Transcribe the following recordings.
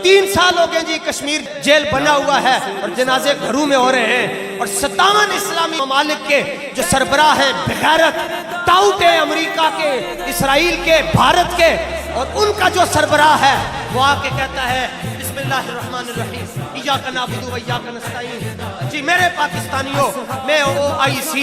3 سال ہو گئے جی کشمیر جیل بنا ہوا ہے اور جنازے گھروں میں ہو رہے ہیں، اور 57 اسلامی ممالک کے جو سربراہ ہیں بغیرت ٹاؤٹ ہے، امریکہ کے، اسرائیل کے، بھارت کے، اور ان کا جو سربراہ ہے وہ آ کے کہتا ہے بسم اللہ الرحمن الرحیم ایاک نعبد و ایاک نستعین۔ جی میرے پاکستانیوں، میں OIC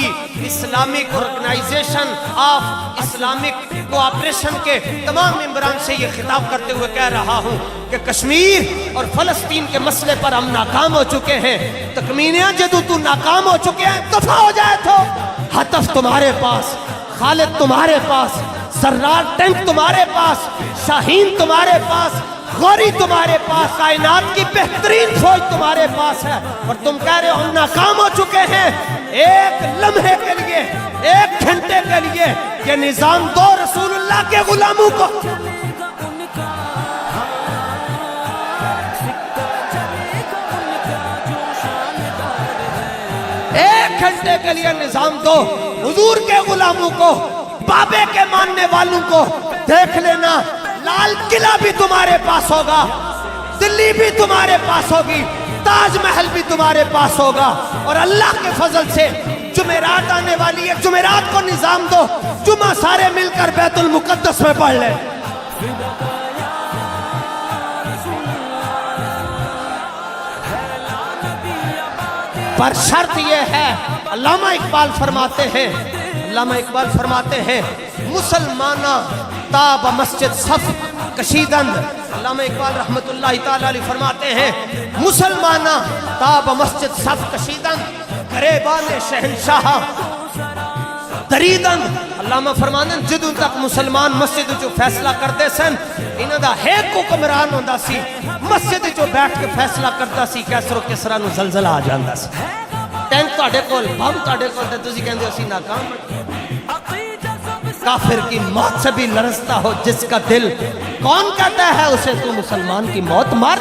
Islamic organisation of Islamic cooperation کے تمام ممبران سے یہ خطاب کرتے ہوئے کہہ رہا ہوں کہ کشمیر اور فلسطین کے مسئلے پر ہم ناکام ہو چکے ہیں۔ تکمینیاں جدو تو ناکام ہو چکے ہیں، دفع ہو جائے تو ہتف تمہارے پاس، خالد تمہارے پاس، سرار ٹینک تمہارے پاس، شاہین تمہارے پاس، غوری تمہارے پاس، کائنات کی بہترین فوج تمہارے پاس ہے، اور تم کہہ رہے ہو ہم ناکام ہو چکے ہیں۔ ایک لمحے کے لیے، ایک گھنٹے کے لیے یہ نظام دو رسول اللہ کے غلاموں کو، ایک گھنٹے کے لیے نظام دو حضور کے غلاموں کو، بابے کے ماننے والوں کو۔ دیکھ لینا لال قلعہ بھی تمہارے پاس ہوگا، دلی بھی تمہارے پاس ہوگی، تاج محل بھی تمہارے پاس ہوگا، اور اللہ کے فضل سے جمعرات آنے والی ہے، جمعرات کو نظام دو، جمعہ سارے مل کر بیت المقدس میں پڑھ لیں۔ پر شرط یہ ہے، علامہ اقبال فرماتے ہیں مسلمانہ تاب مسجد صف کشیدند۔ علامہ اقبال رحمت اللہ تعالیٰ علیہ فرماتے ہیں مسلمانہ تاب مسجد صف کشیدند، گریبان شہنشاہ دریدند۔ علامہ فرماتے ہیں جدوں تک مسلمان مسجد جو فیصلہ کرتے سن، انہاں دا ایک حکمران ہوندا سی، مسجد جو بیٹھ کے فیصلہ کرتا سی، کیسر و کسرا نو زلزلہ آ جاندا سی، ٹینک تہاڈے کول، بم تہاڈے کول، تے تسی کہندے اسی ناکام۔ کافر کی موت سے بھی لرزتا ہو جس کا دل، کون کہتا ہے اسے تو مسلمان کی موت مار؟